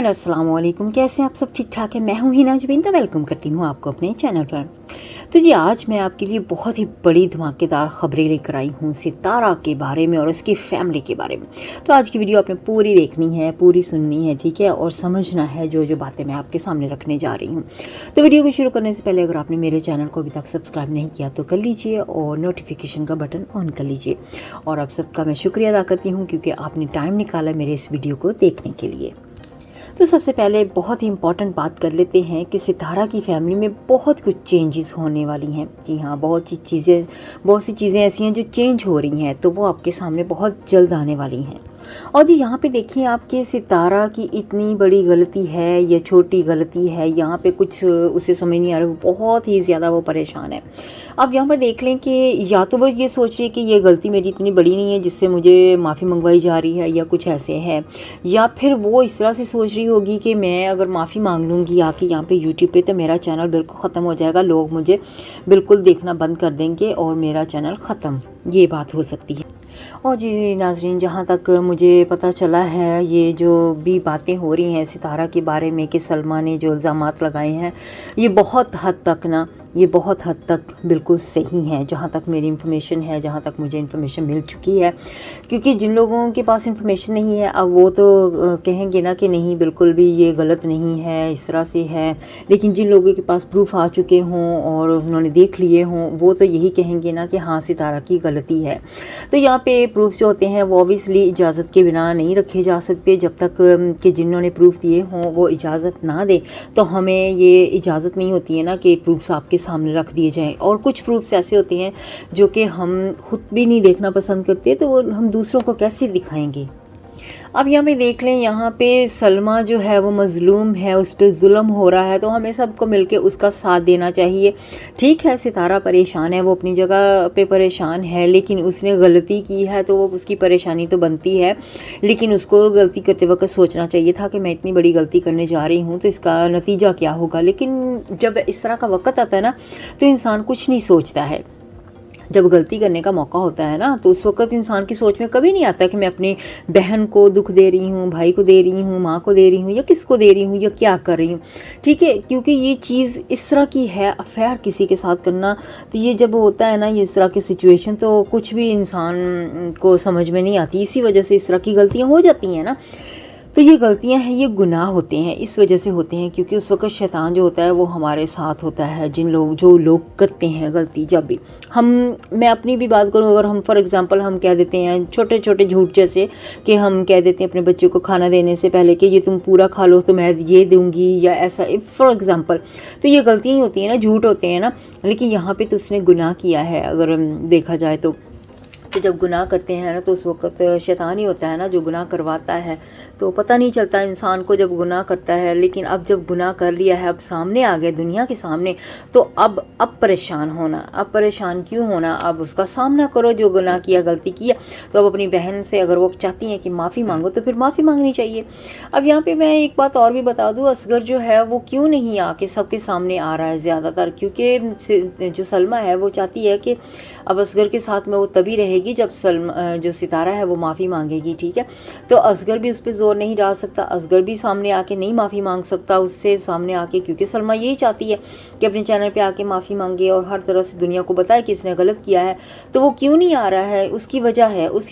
Everyone, अस्सलाम वालेकुम। कैसे हैं आप सब? ठीक ठाक है। मैं हूं हिना जबीन, तो वेलकम करती हूं आपको अपने चैनल पर। तो जी, आज मैं आपके लिए बहुत ही बड़ी धमाकेदार खबरें लेकर आई हूं सितारा के बारे में और उसकी फैमिली के बारे में। तो आज की वीडियो आपने पूरी देखनी है, पूरी सुननी है, ठीक है, और समझना है जो जो बातें मैं आपके सामने रखने जा रही हूँ। तो वीडियो को शुरू करने से पहले अगर आपने मेरे चैनल को अभी तक सब्सक्राइब नहीं किया तो कर लीजिए और नोटिफिकेशन का बटन ऑन कर लीजिए। और आप सबका मैं शुक्रिया अदा करती हूँ क्योंकि आपने टाइम निकाला मेरे इस वीडियो को देखने के लिए। तो सबसे पहले बहुत ही इम्पॉर्टेंट बात कर लेते हैं कि सितारा की फैमिली में बहुत कुछ चेंजेस होने वाली हैं। जी हाँ, बहुत सी चीज़ें ऐसी हैं जो चेंज हो रही हैं, तो वो आपके सामने बहुत जल्द आने वाली हैं। और जी, यहाँ पे देखिए, आपके सितारा की इतनी बड़ी गलती है या छोटी गलती है, यहाँ पे कुछ उसे समझ नहीं आ रहा, वो बहुत ही ज़्यादा वो परेशान है। अब यहाँ पर देख लें कि या तो वो ये सोच रही है कि ये गलती मेरी इतनी बड़ी नहीं है जिससे मुझे माफ़ी मंगवाई जा रही है या कुछ ऐसे है, या फिर वो इस तरह से सोच रही होगी कि मैं अगर माफ़ी मांग लूँगी आके यहाँ पे यूट्यूब पे तो मेरा चैनल बिल्कुल ख़त्म हो जाएगा, लोग मुझे बिल्कुल देखना बंद कर देंगे और मेरा चैनल ख़त्म, ये बात हो सकती है। और जी नाज़रीन, जहाँ तक मुझे पता चला है, ये जो भी बातें हो रही हैं सितारा के बारे में कि सलमा ने जो इल्ज़ामात लगाए हैं, ये बहुत हद तक बिल्कुल सही हैं, जहाँ तक मेरी इन्फॉर्मेशन है, जहाँ तक मुझे इन्फॉर्मेशन मिल चुकी है। क्योंकि जिन लोगों के पास इन्फॉर्मेशन नहीं है, अब वो तो कहेंगे ना कि नहीं, बिल्कुल भी ये गलत नहीं है, इस तरह से है। लेकिन जिन लोगों के पास प्रूफ आ चुके हों और उन्होंने देख लिए हों, वो तो यही कहेंगे ना कि हाँ, सितारा की गलती है। तो यहाँ पे प्रूफ जो होते हैं वो ऑब्वियसली इजाज़त के बिना नहीं रखे जा सकते। जब तक कि जिन्होंने प्रूफ दिए हों वो इजाज़त ना दे, तो हमें ये इजाज़त नहीं होती है ना कि प्रूफ्स आपके सामने रख दिए जाएं। और कुछ प्रूफ्स ऐसे होते हैं जो कि हम खुद भी नहीं देखना पसंद करते, तो वो हम दूसरों को कैसे दिखाएंगे। अब यहाँ पे देख लें, यहाँ पे सलमा जो है वो मज़लूम है, उस पर जुल्म हो रहा है, तो हमें सबको मिलके उसका साथ देना चाहिए। ठीक है, सितारा परेशान है, वो अपनी जगह पे परेशान है, लेकिन उसने गलती की है तो वो उसकी परेशानी तो बनती है। लेकिन उसको गलती करते वक्त सोचना चाहिए था कि मैं इतनी बड़ी गलती करने जा रही हूँ तो इसका नतीजा क्या होगा। लेकिन जब इस तरह का वक्त आता है ना, तो इंसान कुछ नहीं सोचता है। जब गलती करने का मौका होता है ना, तो उस वक्त इंसान की सोच में कभी नहीं आता कि मैं अपनी बहन को दुख दे रही हूँ, भाई को दे रही हूँ, माँ को दे रही हूँ, या किसको दे रही हूँ, या क्या कर रही हूँ। ठीक है, क्योंकि ये चीज़ इस तरह की है, अफेयर किसी के साथ करना, तो ये जब होता है ना, ये इस तरह की सिचुएशन, तो कुछ भी इंसान को समझ में नहीं आती। इसी वजह से इस तरह की गलतियाँ हो जाती हैं ना। तो ये गलतियां हैं, ये गुनाह होते हैं, इस वजह से होते हैं क्योंकि उस वक्त शैतान जो होता है वो हमारे साथ होता है। जो लोग करते हैं गलती, जब भी मैं अपनी भी बात करूं, अगर हम फॉर एग्जांपल हम कह देते हैं छोटे छोटे झूठ, जैसे कि हम कह देते हैं अपने बच्चे को खाना देने से पहले कि ये तुम पूरा खा लो तो मैं ये दूंगी, या ऐसा फॉर एग्जांपल, तो ये गलतियाँ ही होती हैं ना, झूठ होते हैं ना। लेकिन यहाँ पे तो उसने गुनाह किया है, अगर देखा जाए तो जब गुनाह करते हैं ना, तो उस वक्त शैतान ही होता है ना जो गुनाह करवाता है। तो पता नहीं चलता इंसान को जब गुनाह करता है, लेकिन अब जब गुनाह कर लिया है, अब सामने आ गया दुनिया के सामने, तो अब परेशान होना, अब परेशान क्यों होना, अब उसका सामना करो। जो गुनाह किया, गलती किया, तो अब अपनी बहन से अगर वो चाहती हैं कि माफ़ी मांगो तो फिर माफ़ी मांगनी चाहिए। अब यहाँ पे मैं एक बात और भी बता दूँ, असगर जो है वो क्यों नहीं आके सबके सामने आ रहा है ज़्यादातर, क्योंकि जो सलमा है वो चाहती है कि अब असगर के साथ में वो तभी रहेगी जब जो सितारा है वो माफ़ी मांगेगी। ठीक है, तो असगर भी उस पर जोर नहीं डाल सकता, असगर भी सामने आके नहीं माफ़ी मांग सकता उससे सामने आके, क्योंकि सलमा यही चाहती है कि अपने चैनल पे आके माफ़ी मांगे और हर तरह से दुनिया को बताए कि इसने गलत किया है। तो वो क्यों नहीं आ रहा है, उसकी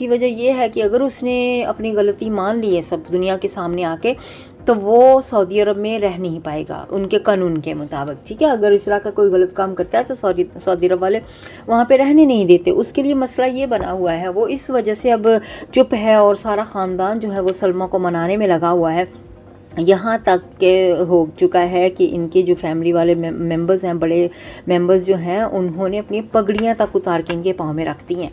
वजह ये है कि अगर उसने अपनी गलती मान ली है सब दुनिया के सामने आके, तो वो सऊदी अरब में रह नहीं पाएगा उनके कानून के मुताबिक। ठीक है, अगर इस तरह का कोई गलत काम करता है तो सऊदी अरब वाले वहाँ पे रहने नहीं देते। उसके लिए मसला ये बना हुआ है, वो इस वजह से अब चुप है और सारा ख़ानदान जो है वो सलमा को मनाने में लगा हुआ है। यहाँ तक के हो चुका है कि इनके जो फैमिली वाले मेंबर्स हैं, बड़े मेंबर्स जो हैं, उन्होंने अपनी पगड़ियाँ तक उतार के इनके पाँव में रख दी हैं।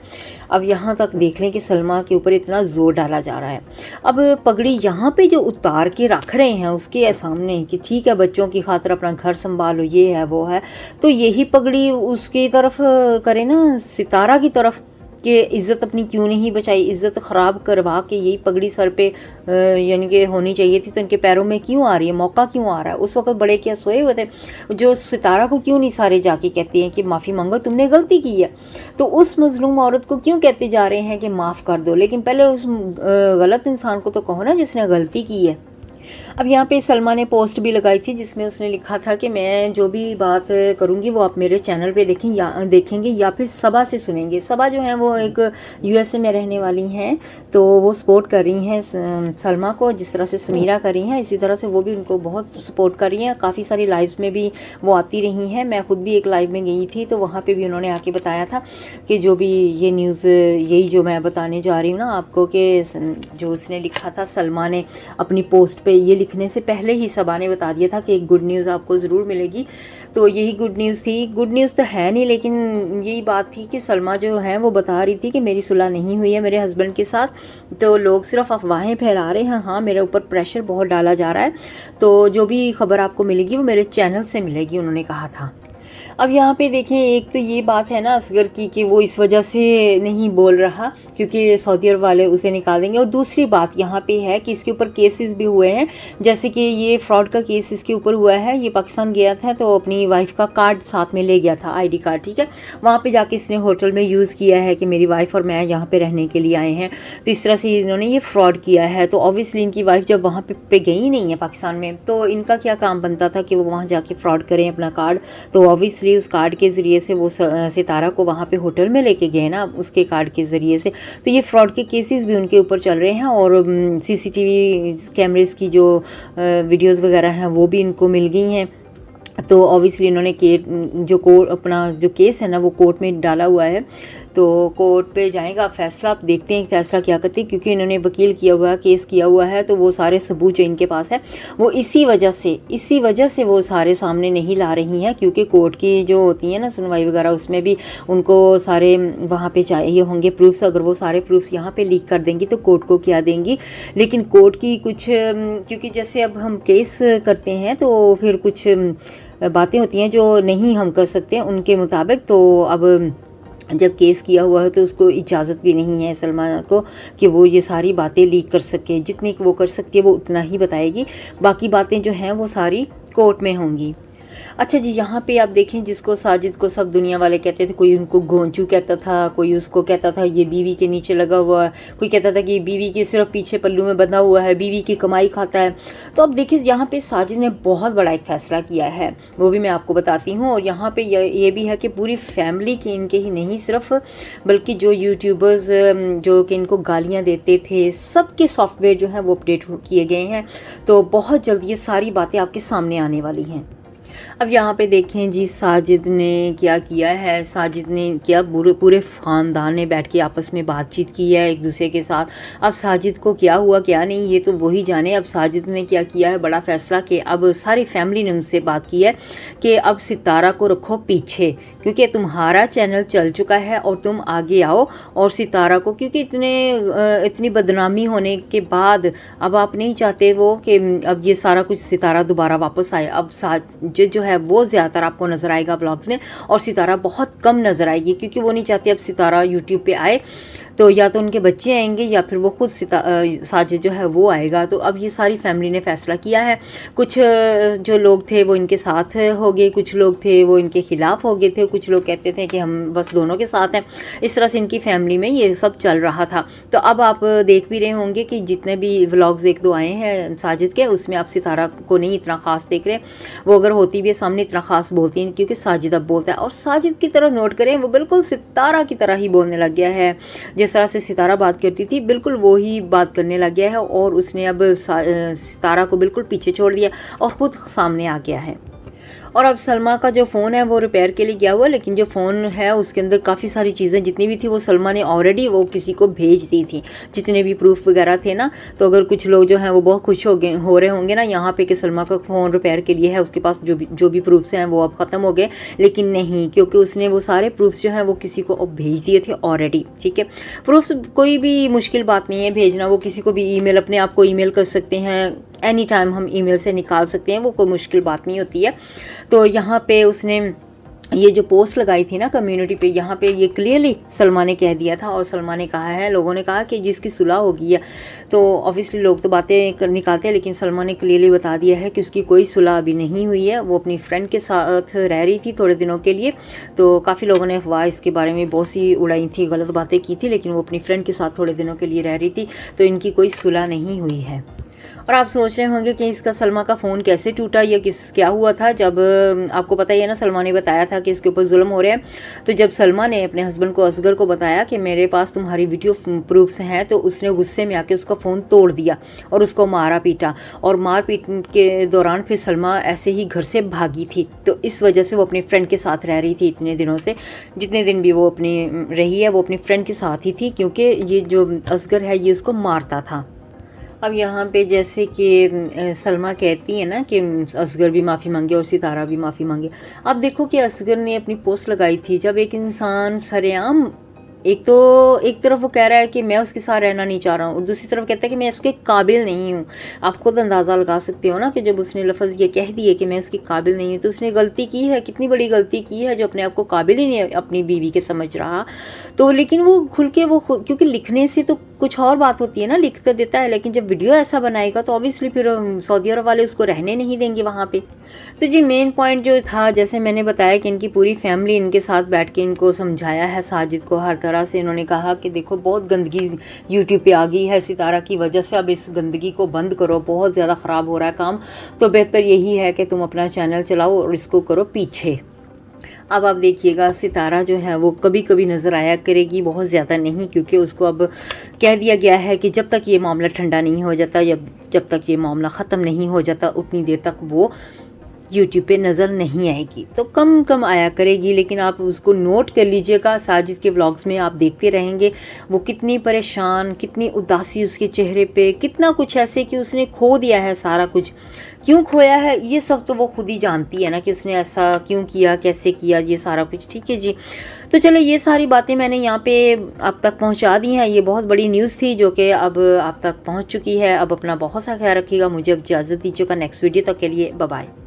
अब यहाँ तक देख लें कि सलमा के ऊपर इतना ज़ोर डाला जा रहा है। अब पगड़ी यहाँ पे जो उतार के रख रहे हैं उसके सामने कि ठीक है, बच्चों की खातिर अपना घर संभालो, ये है वो है, तो यही पगड़ी उसकी तरफ करे ना, सितारा की तरफ, कि इज़्ज़त अपनी क्यों नहीं बचाई, इज़्ज़त ख़राब करवा के यही पगड़ी सर पे यानी कि होनी चाहिए थी, तो इनके पैरों में क्यों आ रही है, मौका क्यों आ रहा है। उस वक्त बड़े क्या सोए हुए थे, जो सितारा को क्यों नहीं सारे जाके कहते हैं कि माफ़ी मांगो, तुमने गलती की है। तो उस मज़लूम औरत को क्यों कहते जा रहे हैं कि माफ़ कर दो, लेकिन पहले उस गलत इंसान को तो कहो ना जिसने गलती की है। अब यहाँ पे सलमा ने पोस्ट भी लगाई थी जिसमें उसने लिखा था कि मैं जो भी बात करूँगी वो आप मेरे चैनल पे देखेंगे या फिर सबा से सुनेंगे। सबा जो है वो एक यूएसए में रहने वाली हैं, तो वो सपोर्ट कर रही हैं सलमा को, जिस तरह से समीरा कर रही हैं इसी तरह से वो भी उनको बहुत सपोर्ट कर रही हैं। काफ़ी सारी लाइव्स में भी वो आती रही हैं, मैं खुद भी एक लाइव में गई थी तो वहाँ पर भी उन्होंने आके बताया था कि जो भी ये न्यूज़ यही जो मैं बताने जा रही हूँ ना आपको, कि जो उसने लिखा था सलमा ने अपनी पोस्ट पे, ये लिखने से पहले ही सबा ने बता दिया था कि एक गुड न्यूज़ आपको ज़रूर मिलेगी। तो यही गुड न्यूज़ थी। गुड न्यूज़ तो है नहीं, लेकिन यही बात थी कि सलमा जो है वो बता रही थी कि मेरी सुलह नहीं हुई है मेरे हस्बैंड के साथ, तो लोग सिर्फ अफवाहें फैला रहे हैं। हाँ, मेरे ऊपर प्रेशर बहुत डाला जा रहा है, तो जो भी खबर आपको मिलेगी वो मेरे चैनल से मिलेगी, उन्होंने कहा था। अब यहाँ पे देखें, एक तो ये बात है ना असगर की कि वो इस वजह से नहीं बोल रहा क्योंकि सऊदी अरब वाले उसे निकाल देंगे, और दूसरी बात यहाँ पे है कि इसके ऊपर केसेस भी हुए हैं, जैसे कि ये फ्रॉड का केस इसके ऊपर हुआ है। ये पाकिस्तान गया था तो अपनी वाइफ का कार्ड साथ में ले गया था, आईडी कार्ड, ठीक है। वहाँ पे जाके इसने होटल में यूज़ किया है कि मेरी वाइफ और मैं यहाँ पे रहने के लिए आए हैं, तो इस तरह से इन्होंने ये फ्रॉड किया है। तो ऑब्वियसली इनकी वाइफ जब वहाँ पे गई नहीं है पाकिस्तान में, तो इनका क्या काम बनता था कि वो वहाँ जाके फ्रॉड करें अपना कार्ड। तो ऑब्वियसली उस कार्ड के ज़रिए से वो सितारा को वहाँ पे होटल में लेके गए ना, उसके कार्ड के ज़रिए से। तो ये फ्रॉड के केसेस भी उनके ऊपर चल रहे हैं, और सीसीटीवी कैमरेस की जो वीडियोस वगैरह हैं वो भी इनको मिल गई हैं। तो ऑब्वियसली इन्होंने अपना जो केस है ना वो कोर्ट में डाला हुआ है, तो कोर्ट पे जाएगा फैसला। आप देखते हैं फैसला क्या करते हैं, क्योंकि इन्होंने वकील किया हुआ है, केस किया हुआ है, तो वो सारे सबूत जो इनके पास है वो इसी वजह से वो सारे सामने नहीं ला रही हैं, क्योंकि कोर्ट की जो होती है ना सुनवाई वगैरह, उसमें भी उनको सारे वहाँ पे चाहिए होंगे प्रूफ्स। अगर वो सारे प्रूफ्स यहाँ पे लीक कर देंगी तो कोर्ट को क्या देंगी। लेकिन कोर्ट की कुछ, क्योंकि जैसे अब हम केस करते हैं तो फिर कुछ बातें होती हैं जो नहीं हम कर सकते उनके मुताबिक। तो अब जब केस किया हुआ है तो उसको इजाज़त भी नहीं है सलमा को कि वो ये सारी बातें लीक कर सके। जितनी वो कर सकती है वो उतना ही बताएगी, बाकी बातें जो हैं वो सारी कोर्ट में होंगी। अच्छा जी, यहाँ पे आप देखें, जिसको साजिद को सब दुनिया वाले कहते थे, कोई उनको गोंचू कहता था, कोई उसको कहता था ये बीवी के नीचे लगा हुआ है, कोई कहता था कि बीवी के सिर्फ पीछे पल्लू में बंधा हुआ है, बीवी की कमाई खाता है। तो अब देखिए यहाँ पे साजिद ने बहुत बड़ा एक फैसला किया है, वो भी मैं आपको बताती हूँ। और यहाँ पे ये भी है कि पूरी फैमिली के, इनके ही नहीं सिर्फ, बल्कि जो यूट्यूबर्स जो कि इनको गालियाँ देते थे, सबके सॉफ्टवेयर जो हैं वो अपडेट किए गए हैं। तो बहुत जल्द ये सारी बातें आपके सामने आने वाली हैं। अब यहाँ पे देखें जी, साजिद ने क्या किया है। साजिद ने क्या पूरे ख़ानदान ने बैठ के आपस में बातचीत की है एक दूसरे के साथ। अब साजिद को क्या हुआ क्या नहीं ये तो वही जाने। अब साजिद ने क्या किया है, बड़ा फैसला कि अब सारी फैमिली ने उनसे बात की है कि अब सितारा को रखो पीछे, क्योंकि तुम्हारा चैनल चल चुका है और तुम आगे आओ। और सितारा को, क्योंकि इतनी बदनामी होने के बाद अब आप नहीं चाहते वो कि अब ये सारा कुछ सितारा दोबारा वापस आए। अब साजिद जो है वो ज़्यादातर आपको नज़र आएगा ब्लॉग्स में, और सितारा बहुत कम नज़र आएगी, क्योंकि वो नहीं चाहती अब सितारा यूट्यूब पे आए। तो या तो उनके बच्चे आएंगे या फिर वो खुद साजिद जो है वो आएगा। तो अब ये सारी फैमिली ने फैसला किया है। कुछ जो लोग थे वो इनके साथ हो गए, कुछ लोग थे वो इनके ख़िलाफ़ हो गए थे, कुछ लोग कहते थे कि हम बस दोनों के साथ हैं। इस तरह से इनकी फैमिली में ये सब चल रहा था। तो अब आप देख भी रहे होंगे कि जितने भी व्लॉग्स एक दो आए हैं साजिद के, उसमें आप सितारा को नहीं इतना ख़ास देख रहे। वो अगर होती भी है सामने इतना ख़ास बोलती हैं, क्योंकि साजिद अब बोलता है। और साजिद की तरह नोट करें, वो बिल्कुल सितारा की तरह ही बोलने लग गया है। जिस तरह से सितारा बात करती थी बिल्कुल वो ही बात करने लग गया है, और उसने अब सितारा को बिल्कुल पीछे छोड़ दिया और ख़ुद सामने आ गया है। और अब सलमा का जो फ़ोन है वो रिपेयर के लिए गया हुआ, लेकिन जो फ़ोन है उसके अंदर काफ़ी सारी चीज़ें जितनी भी थी वो सलमा ने ऑलरेडी वो किसी को भेज दी थी, जितने भी प्रूफ वगैरह थे ना। तो अगर कुछ लोग जो हैं वो बहुत खुश हो रहे होंगे ना यहाँ पे कि सलमा का फ़ोन रिपेयर के लिए है, उसके पास जो भी प्रूफ्स हैं वो अब ख़त्म हो गए। लेकिन नहीं, क्योंकि उसने वो सारे प्रूफ्स जो हैं वो किसी को अब भेज दिए थे ऑलरेडी, ठीक है। प्रूफ्स कोई भी मुश्किल बात नहीं है भेजना, वो किसी को भी ईमेल, अपने आप को ईमेल कर सकते हैं, एनी टाइम हम ईमेल से निकाल सकते हैं, वो कोई मुश्किल बात नहीं होती है। तो यहाँ पे उसने ये जो पोस्ट लगाई थी ना कम्युनिटी पे, यहाँ पे ये क्लियरली सलमा ने कह दिया था। और सलमा ने कहा है, लोगों ने कहा कि जिसकी सुलह होगी है, तो ऑब्वियसली लोग तो बातें निकालते हैं, लेकिन सलमा ने क्लियरली बता दिया है कि उसकी कोई सुलह अभी नहीं हुई है। वो अपनी फ्रेंड के साथ रह रही थी थोड़े दिनों के लिए। तो काफ़ी लोगों ने अफवाह इसके बारे में बहुत सी उड़ाई थी, गलत बातें की थी, लेकिन वो अपनी फ्रेंड के साथ थोड़े दिनों के लिए रह रही थी। तो इनकी कोई सुलह नहीं हुई है। और आप सोच रहे होंगे कि इसका सलमा का फ़ोन कैसे टूटा या क्या हुआ था। जब आपको पता ही है ना, सलमा ने बताया था कि इसके ऊपर जुल्म हो रहा है। तो जब सलमा ने अपने हस्बैंड को, असगर को बताया कि मेरे पास तुम्हारी वीडियो प्रूफ्स हैं, तो उसने गुस्से में आके उसका फ़ोन तोड़ दिया और उसको मारा पीटा। और मार पीट के दौरान फिर सलमा ऐसे ही घर से भागी थी। तो इस वजह से वो अपनी फ्रेंड के साथ रह रही थी इतने दिनों से, जितने दिन भी वो अपनी रही है वो अपनी फ्रेंड के साथ ही थी, क्योंकि ये जो असगर है ये उसको मारता था। अब यहाँ पे जैसे कि सलमा कहती है ना कि असगर भी माफ़ी मांगे और सितारा भी माफ़ी मांगे। अब देखो कि असगर ने अपनी पोस्ट लगाई थी, जब एक इंसान सरेआम एक तरफ वो कह रहा है कि मैं उसके साथ रहना नहीं चाह रहा हूँ, और दूसरी तरफ कहता है कि मैं उसके काबिल नहीं हूँ। आप खुद अंदाज़ा लगा सकते हो ना कि जब उसने लफ्ज़ ये कह दिए कि मैं उसके काबिल नहीं हूँ, तो उसने गलती की है, कितनी बड़ी गलती की है, जो अपने आप को काबिल ही नहीं अपनी बीवी के समझ रहा। तो लेकिन वो खुल के क्योंकि लिखने से तो कुछ और बात होती है ना, लिख तो देता है, लेकिन जब वीडियो ऐसा बनाएगा तो ऑब्वियसली फिर सऊदी अरब वाले उसको रहने नहीं देंगे वहाँ पे। तो जी मेन पॉइंट जो था, जैसे मैंने बताया कि इनकी पूरी फैमिली इनके साथ बैठ के इनको समझाया है, साजिद को हर तरह से इन्होंने कहा कि देखो बहुत गंदगी यूट्यूब पे आ गई है सितारा की वजह से, अब इस गंदगी को बंद करो, बहुत ज़्यादा ख़राब हो रहा है काम, तो बेहतर यही है कि तुम अपना चैनल चलाओ और इसको करो पीछे। अब आप देखिएगा सितारा जो है वो कभी कभी नज़र आया करेगी, बहुत ज़्यादा नहीं, क्योंकि उसको अब कह दिया गया है कि जब तक ये मामला ठंडा नहीं हो जाता, जब तक ये मामला ख़त्म नहीं हो जाता, उतनी देर तक वो यूट्यूब पे नज़र नहीं आएगी। तो कम कम आया करेगी, लेकिन आप उसको नोट कर लीजिएगा। साजिद के व्लॉग्स में आप देखते रहेंगे वो कितनी परेशान, कितनी उदासी उसके चेहरे पे, कितना कुछ ऐसे कि उसने खो दिया है सारा कुछ। क्यों खोया है ये सब तो वो खुद ही जानती है ना, कि उसने ऐसा क्यों किया, कैसे किया, ये सारा कुछ। ठीक है जी, तो चलो ये सारी बातें मैंने यहाँ पे आप तक पहुँचा दी हैं। ये बहुत बड़ी न्यूज़ थी जो कि अब आप तक पहुँच चुकी है। अब अपना बहुत सा ख्याल रखिएगा। मुझे अब इजाज़त दीजिएगा, नेक्स्ट वीडियो तक के लिए बाय बाय।